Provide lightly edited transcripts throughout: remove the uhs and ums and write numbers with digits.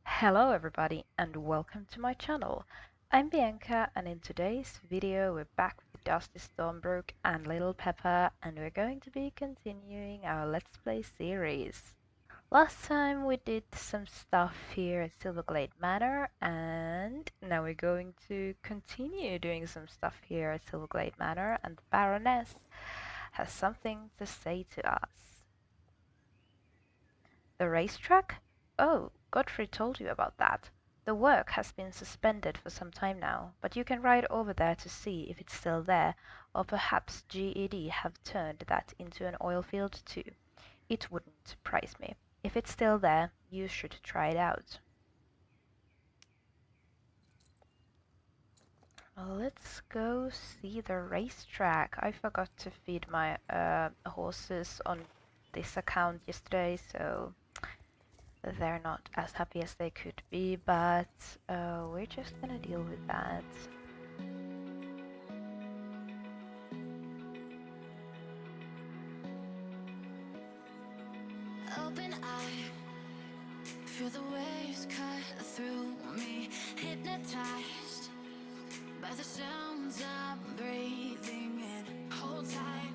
Hello everybody and welcome to my channel. I'm Bianca and in today's video we're back with Dusty Stormbrook and Little Peppa and we're going to be continuing our Let's Play series. Last time we did some stuff here at Silverglade Manor and now we're going to continue doing some stuff here at Silverglade Manor and the Baroness has something to say to us. The racetrack? Oh, Godfrey told you about that. The work has been suspended for some time now, but you can ride over there to see if it's still there, or perhaps GED have turned that into an oil field too. It wouldn't surprise me. If it's still there, you should try it out. Well, let's go see the racetrack. I forgot to feed my horses on this account yesterday, so they're not as happy as they could be, but we're just gonna deal with that. Open eye, feel the waves cut through me, hypnotized by the sounds I'm breathing in. Hold tight,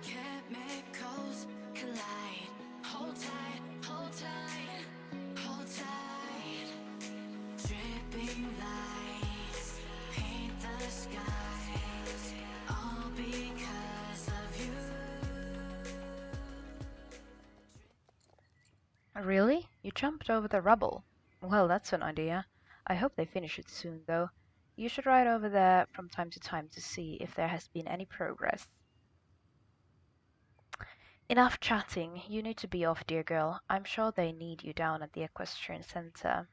chemicals collide. Hold tight, hold tight, hold tight. Dripping lights paint the skies, all because of you. Really? You jumped over the rubble? Well, that's an idea. I hope they finish it soon, though. You should ride over there from time to time to see if there has been any progress. Enough chatting. You need to be off, dear girl. I'm sure they need you down at the equestrian center.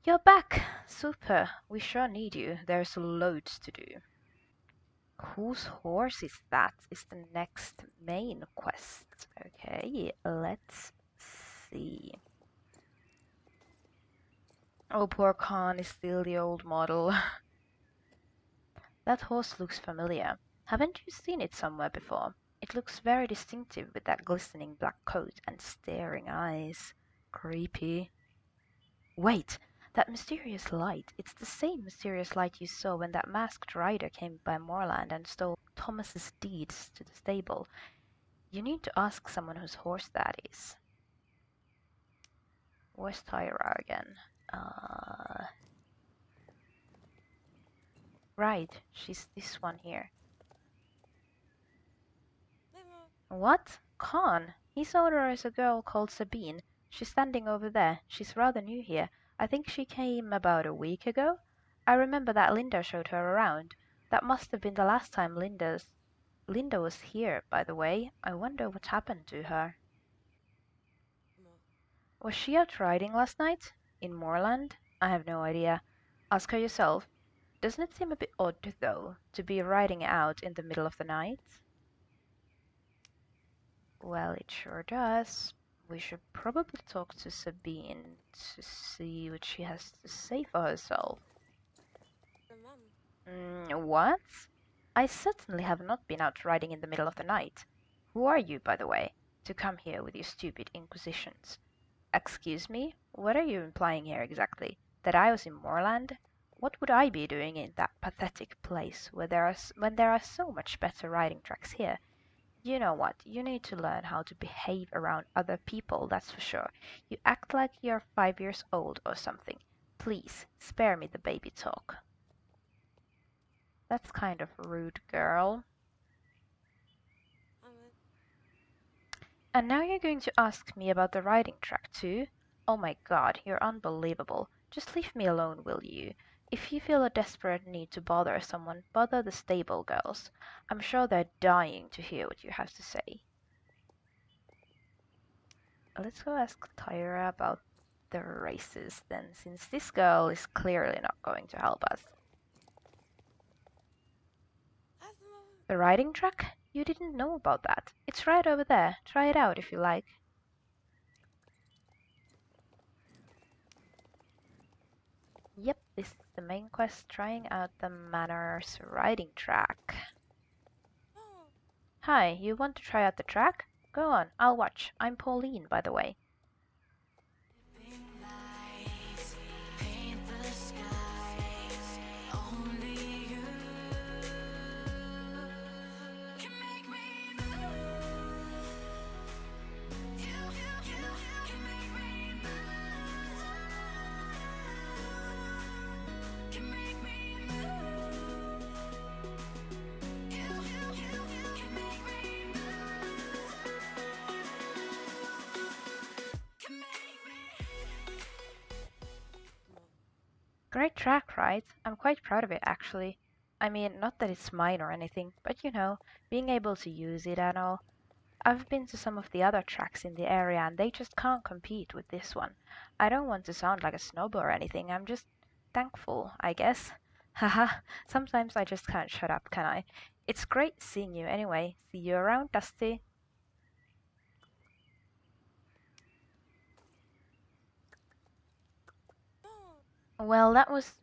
You're back! Super. We sure need you. There's loads to do. Whose horse is that? Is the next main quest. Okay, let's see. Oh, poor Khan is still the old model. That horse looks familiar. Haven't you seen it somewhere before? It looks very distinctive with that glistening black coat and staring eyes. Creepy. Wait, that mysterious light. It's the same mysterious light you saw when that masked rider came by Moorland and stole Thomas's deeds to the stable. You need to ask someone whose horse that is. Where's Tyra again? Right, she's this one here. What? Khan? He saw her as a girl called Sabine. She's standing over there. She's rather new here. I think she came about a week ago. I remember that Linda showed her around. That must have been the last time Linda was here, by the way. I wonder what happened to her. Was she out riding last night? In Moorland? I have no idea. Ask her yourself. Doesn't it seem a bit odd, though, to be riding out in the middle of the night? Well, it sure does. We should probably talk to Sabine to see what she has to say for herself. What? I certainly have not been out riding in the middle of the night. Who are you, by the way, to come here with your stupid inquisitions? Excuse me? What are you implying here exactly? That I was in Moorland? What would I be doing in that pathetic place when there are so much better riding tracks here? You know what? You need to learn how to behave around other people, that's for sure. You act like you're 5 years old or something. Please, spare me the baby talk. That's kind of rude, girl. And now you're going to ask me about the riding track too? Oh my god, you're unbelievable. Just leave me alone, will you? If you feel a desperate need to bother someone, bother the stable girls. I'm sure they're dying to hear what you have to say. Let's go ask Tyra about the races then, since this girl is clearly not going to help us. The riding track? You didn't know about that. It's right over there. Try it out if you like. Yep, this is the main quest, trying out the Manor's riding track. Hi, you want to try out the track? Go on, I'll watch. I'm Pauline, by the way. Lights paint the skies. Only you can make me move. You can make me move. Can make me move. You can make me move. Can make me. Great track, right? I'm quite proud of it, actually. I mean, not that it's mine or anything, but you know, being able to use it and all. I've been to some of the other tracks in the area and they just can't compete with this one. I don't want to sound like a snob or anything, I'm just thankful, I guess. Haha, sometimes I just can't shut up, can I? It's great seeing you anyway. See you around, Dusty. Well, that was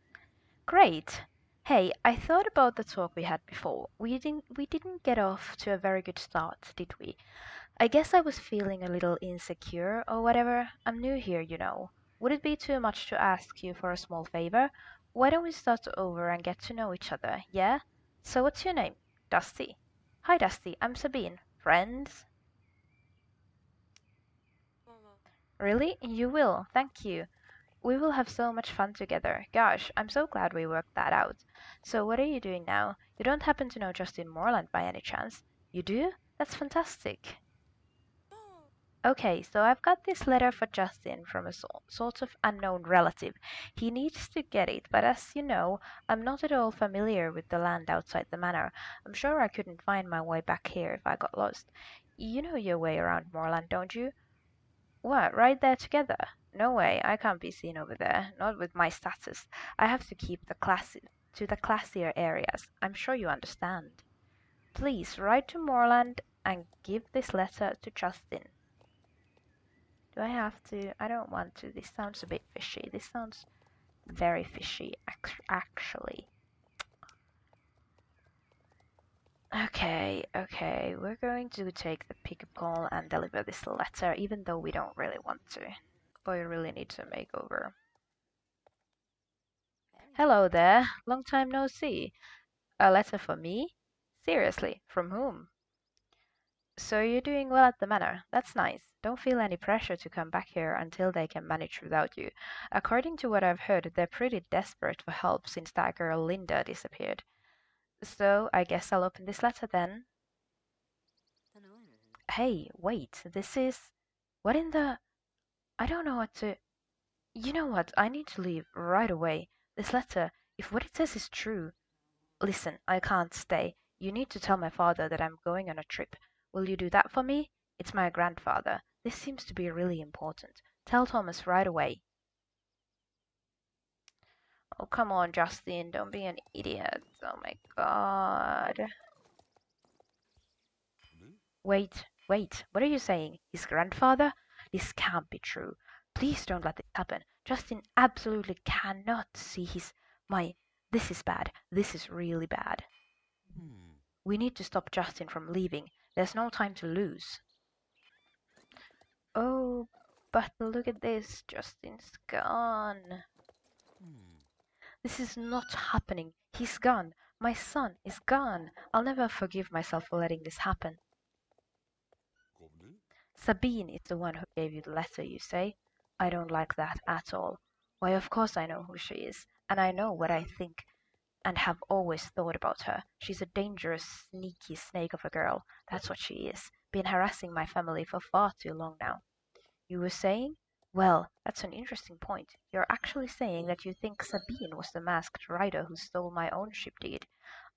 great. Hey, I thought about the talk we had before. We didn't get off to a very good start, did we? I guess I was feeling a little insecure or whatever. I'm new here, you know. Would it be too much to ask you for a small favor? Why don't we start over and get to know each other, yeah? So what's your name? Dusty. Hi Dusty, I'm Sabine. Friends? Really? You will, thank you. We will have so much fun together. Gosh, I'm so glad we worked that out. So what are you doing now? You don't happen to know Justin Moreland by any chance? You do? That's fantastic. Okay, so I've got this letter for Justin from a sort of unknown relative. He needs to get it, but as you know, I'm not at all familiar with the land outside the manor. I'm sure I couldn't find my way back here if I got lost. You know your way around Moorland, don't you? What, right there together? No way, I can't be seen over there. Not with my status. I have to keep to the classier areas. I'm sure you understand. Please write to Moorland and give this letter to Justin. Do I have to? I don't want to. This sounds a bit fishy. This sounds very fishy, actually. Okay, we're going to take the pickup call and deliver this letter, even though we don't really want to. Boy really needs a makeover. Hello there, long time no see. A letter for me? Seriously, from whom? So you're doing well at the manor. That's nice. Don't feel any pressure to come back here until they can manage without you. According to what I've heard, they're pretty desperate for help since that girl Linda disappeared. So I guess I'll open this letter then. Hey, wait, this is... What in the... I don't know what to... You know what? I need to leave right away. This letter, if what it says is true... Listen, I can't stay. You need to tell my father that I'm going on a trip. Will you do that for me? It's my grandfather. This seems to be really important. Tell Thomas right away. Oh, come on, Justin. Don't be an idiot. Oh my god. Wait, wait. What are you saying? His grandfather? This can't be true. Please don't let this happen. Justin absolutely cannot see my... This is bad. This is really bad. We need to stop Justin from leaving. There's no time to lose. Oh, but look at this. Justin's gone. This is not happening. He's gone. My son is gone. I'll never forgive myself for letting this happen. Sabine is the one who gave you the letter, you say? I don't like that at all. Why, of course I know who she is, and I know what I think and have always thought about her. She's a dangerous, sneaky snake of a girl. That's what she is. Been harassing my family for far too long now. You were saying? Well, that's an interesting point. You're actually saying that you think Sabine was the masked rider who stole my own ship deed.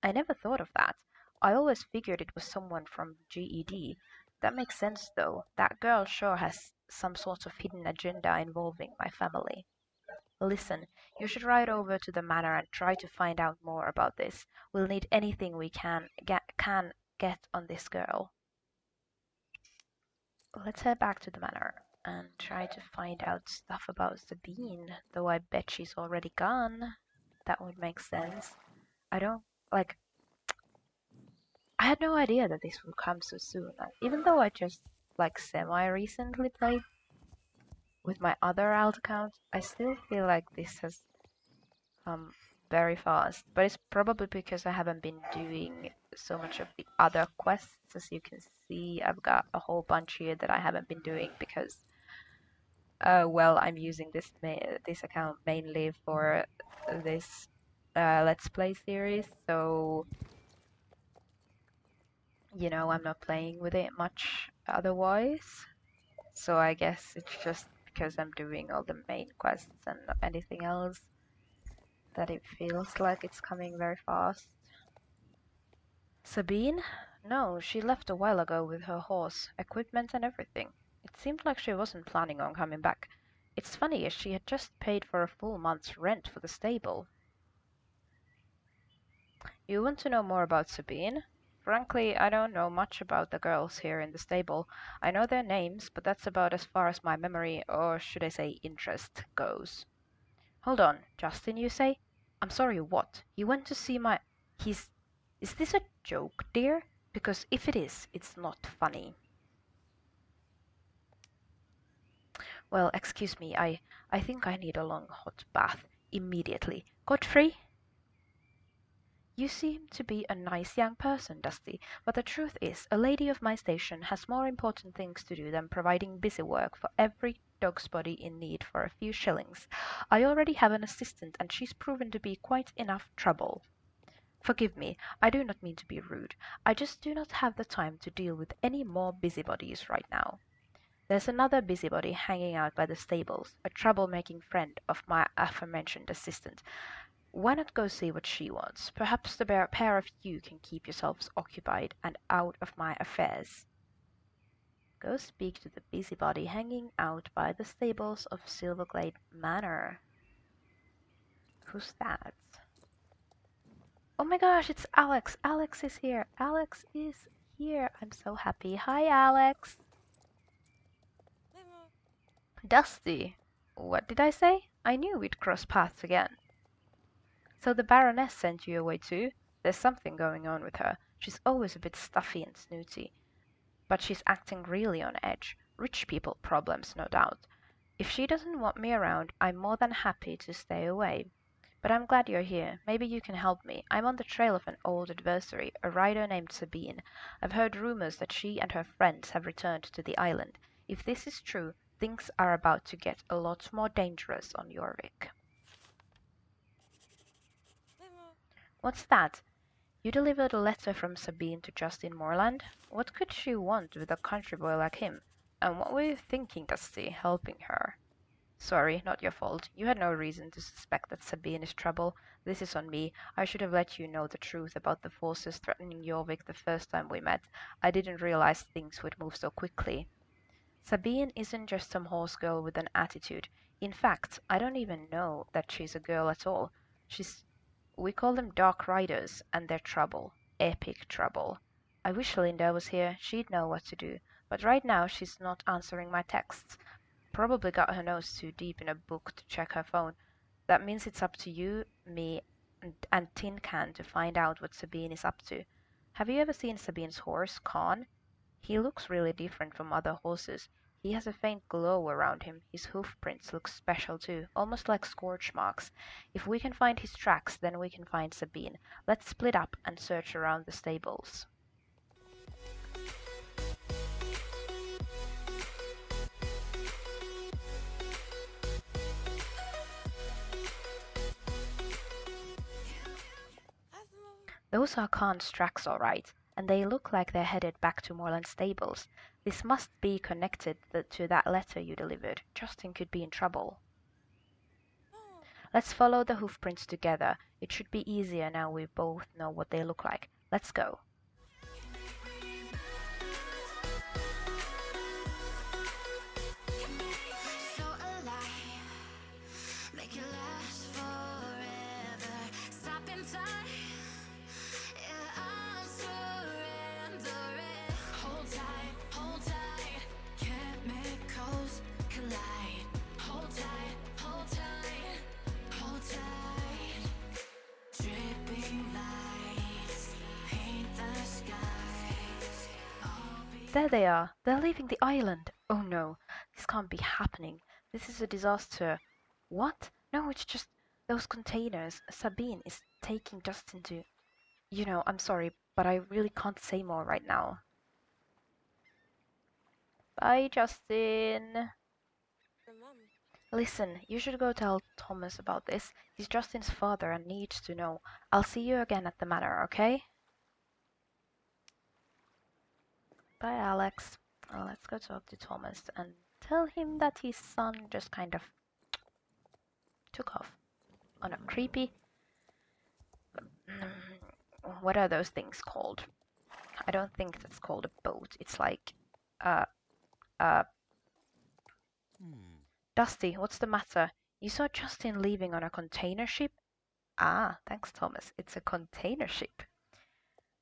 I never thought of that. I always figured it was someone from GED. That makes sense, though. That girl sure has some sort of hidden agenda involving my family. Listen, you should ride over to the manor and try to find out more about this. We'll need anything we can get on this girl. Let's head back to the manor and try to find out stuff about Sabine, though I bet she's already gone. That would make sense. I don't, like, I had no idea that this would come so soon. Even though I just, like, semi-recently played with my other alt account, I still feel like this has come very fast. But it's probably because I haven't been doing so much of the other quests. As you can see, I've got a whole bunch here that I haven't been doing because well, I'm using this account mainly for this Let's Play series, so you know I'm not playing with it much otherwise. So I guess it's just because I'm doing all the main quests and not anything else that it feels like it's coming very fast. Sabine? No, she left a while ago with her horse, equipment and everything. It seemed like she wasn't planning on coming back. It's funny, as she had just paid for a full month's rent for the stable. You want to know more about Sabine? Frankly, I don't know much about the girls here in the stable. I know their names, but that's about as far as my memory, or should I say interest, goes. Hold on, Justin, you say? I'm sorry, what? You went to see my... He's... Is this a joke, dear? Because if it is, it's not funny. Well, excuse me, I think I need a long hot bath. Immediately. Godfrey? You seem to be a nice young person, Dusty, but the truth is, a lady of my station has more important things to do than providing busy work for every dog's body in need for a few shillings. I already have an assistant, and she's proven to be quite enough trouble. Forgive me, I do not mean to be rude. I just do not have the time to deal with any more busybodies right now. There's another busybody hanging out by the stables, a trouble-making friend of my aforementioned assistant. Why not go see what she wants? Perhaps the pair of you can keep yourselves occupied and out of my affairs. Go speak to the busybody hanging out by the stables of Silverglade Manor. Who's that? Oh my gosh, it's Alex. Alex is here. Alex is here. I'm so happy. Hi, Alex. Dusty. What did I say? I knew we'd cross paths again. So the Baroness sent you away too? There's something going on with her. She's always a bit stuffy and snooty. But she's acting really on edge. Rich people problems, no doubt. If she doesn't want me around, I'm more than happy to stay away. But I'm glad you're here. Maybe you can help me. I'm on the trail of an old adversary, a rider named Sabine. I've heard rumors that she and her friends have returned to the island. If this is true, things are about to get a lot more dangerous on Jorvik. What's that? You delivered a letter from Sabine to Justin Moreland? What could she want with a country boy like him? And what were you thinking, Dusty, helping her? Sorry, not your fault. You had no reason to suspect that Sabine is trouble. This is on me. I should have let you know the truth about the forces threatening Jorvik the first time we met. I didn't realize things would move so quickly. Sabine isn't just some horse girl with an attitude. In fact, I don't even know that she's a girl at all. We call them dark riders, and they're trouble. Epic trouble. I wish Linda was here. She'd know what to do. But right now she's not answering my texts. Probably got her nose too deep in a book to check her phone. That means it's up to you, me, and Tin Can to find out what Sabine is up to. Have you ever seen Sabine's horse, Khan? He looks really different from other horses. He has a faint glow around him. His hoof prints look special too, almost like scorch marks. If we can find his tracks, then we can find Sabine. Let's split up and search around the stables. Those are Khan's tracks, all right, and they look like they're headed back to Moreland stables. This must be connected to that letter you delivered. Justin could be in trouble. Let's follow the hoof prints together. It should be easier now we both know what they look like. Let's go. So alive, make it last forever. Stop in time, yeah, I'll surrender. There they are. They're leaving the island. Oh no, this can't be happening. This is a disaster. What? No, it's just those containers. Sabine is taking Justin to. I'm sorry, but I really can't say more right now. Bye, Justin. Your mom. Listen, you should go tell Thomas about this. He's Justin's father and needs to know. I'll see you again at the manor, okay? Bye, Alex. Let's go talk to Thomas and tell him that his son just kind of took off on a creepy. What are those things called? I don't think that's called a boat. It's like, uh, uh. Dusty, what's the matter? You saw Justin leaving on a container ship? Ah, thanks, Thomas. It's a container ship.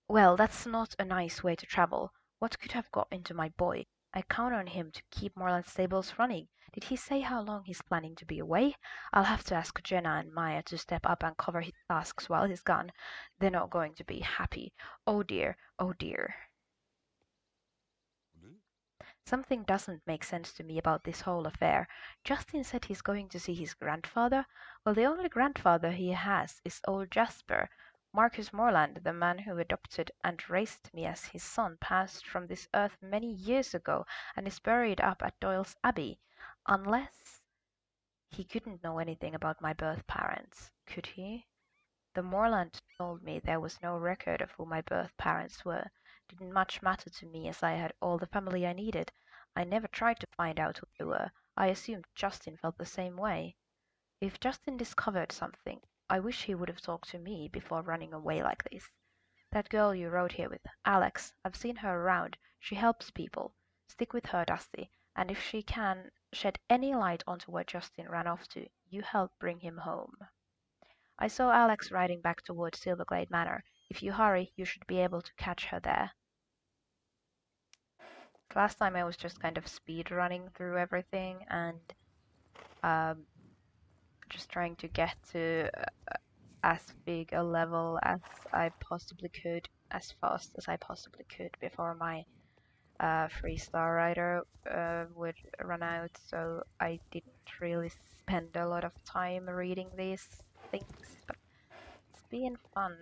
Well, that's not a nice way to travel. What could have got into my boy? I count on him to keep Moreland stables running. Did he say how long he's planning to be away? I'll have to ask Jenna and Maya to step up and cover his tasks while he's gone. They're not going to be happy. Oh dear, oh dear. Something doesn't make sense to me about this whole affair. Justin said he's going to see his grandfather. Well, the only grandfather he has is old Jasper. Marcus Morland, the man who adopted and raised me as his son, passed from this earth many years ago and is buried up at Doyle's Abbey. Unless he couldn't know anything about my birth parents, could he? The Morland told me there was no record of who my birth parents were. Didn't much matter to me as I had all the family I needed. I never tried to find out who they were. I assumed Justin felt the same way. If Justin discovered something, I wish he would have talked to me before running away like this. That girl you rode here with, Alex, I've seen her around. She helps people. Stick with her, Dusty, and if she can shed any light onto where Justin ran off to, you help bring him home. I saw Alex riding back towards Silverglade Manor. If you hurry, you should be able to catch her there. Last time I was just kind of speed running through everything and just trying to get to as big a level as I possibly could, as fast as I possibly could before my 3-star rider would run out, so I didn't really spend a lot of time reading these things, but it's been fun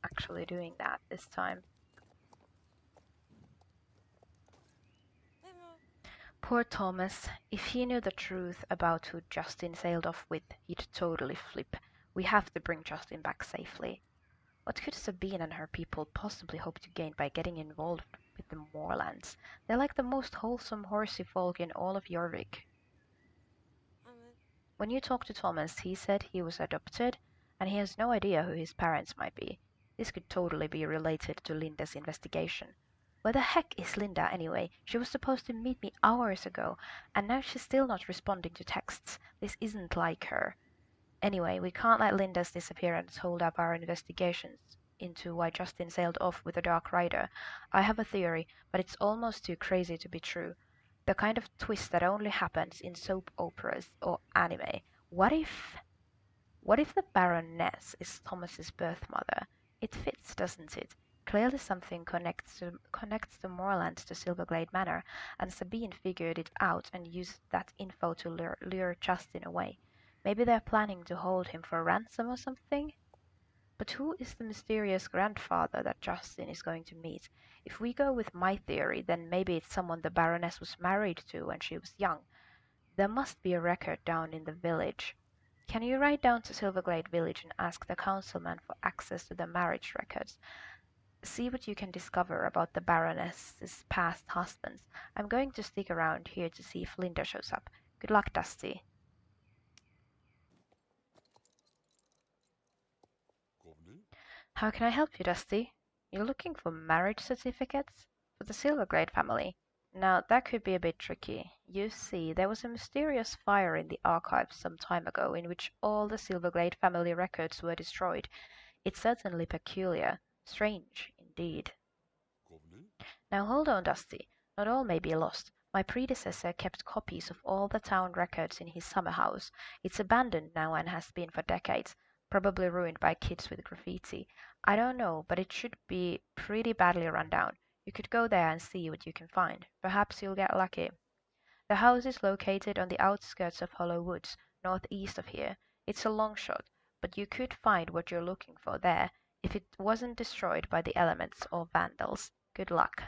actually doing that this time. Hey, Mom. Poor Thomas. If he knew the truth about who Justin sailed off with, he'd totally flip. We have to bring Justin back safely. What could Sabine and her people possibly hope to gain by getting involved with the Moorlands? They're like the most wholesome horsey folk in all of Jorvik. When you talked to Thomas, he said he was adopted, and he has no idea who his parents might be. This could totally be related to Linda's investigation. Where the heck is Linda anyway? She was supposed to meet me hours ago, and now she's still not responding to texts. This isn't like her. Anyway, we can't let Linda's disappearance hold up our investigations into why Justin sailed off with a Dark Rider. I have a theory, but it's almost too crazy to be true. The kind of twist that only happens in soap operas or anime. What if the Baroness is Thomas's birth mother? It fits, doesn't it? Clearly something connects the Moorlands to Silverglade Manor, and Sabine figured it out and used that info to lure Justin away. Maybe they're planning to hold him for ransom or something? But who is the mysterious grandfather that Justin is going to meet? If we go with my theory, then maybe it's someone the Baroness was married to when she was young. There must be a record down in the village. Can you ride down to Silverglade Village and ask the councilman for access to the marriage records? See what you can discover about the Baroness's past husbands. I'm going to stick around here to see if Linda shows up. Good luck, Dusty. How can I help you, Dusty? You're looking for marriage certificates? For the Silverglade family? Now, that could be a bit tricky. You see, there was a mysterious fire in the archives some time ago in which all the Silverglade family records were destroyed. It's certainly peculiar. Strange, indeed. Now hold on, Dusty. Not all may be lost. My predecessor kept copies of all the town records in his summer house. It's abandoned now and has been for decades. Probably ruined by kids with graffiti. I don't know, but it should be pretty badly run down. You could go there and see what you can find. Perhaps you'll get lucky. The house is located on the outskirts of Hollow Woods, northeast of here. It's a long shot, but you could find what you're looking for there if it wasn't destroyed by the elements or vandals. Good luck.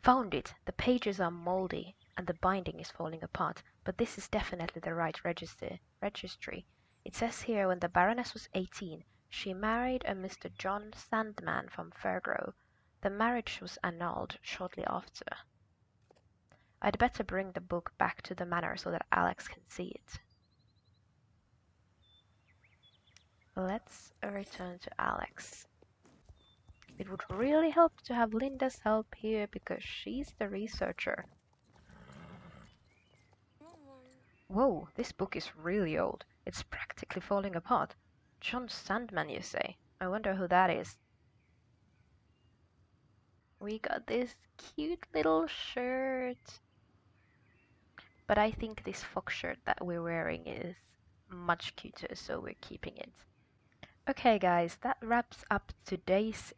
Found it! The pages are moldy and the binding is falling apart, but this is definitely the right registry. It says here when the Baroness was 18, she married a Mr. John Sandman from Fairgrove. The marriage was annulled shortly after. I'd better bring the book back to the manor so that Alex can see it. Let's return to Alex. It would really help to have Linda's help here because she's the researcher. Mama. Whoa, this book is really old. It's practically falling apart. John Sandman, you say? I wonder who that is. We got this cute little shirt. But I think this fox shirt that we're wearing is much cuter, so we're keeping it. Okay guys, that wraps up today's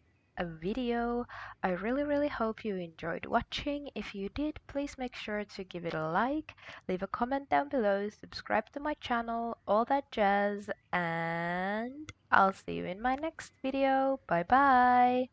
video. I really hope you enjoyed watching. If you did, please make sure to give it a like, leave a comment down below, subscribe to my channel, all that jazz, and I'll see you in my next video. Bye bye!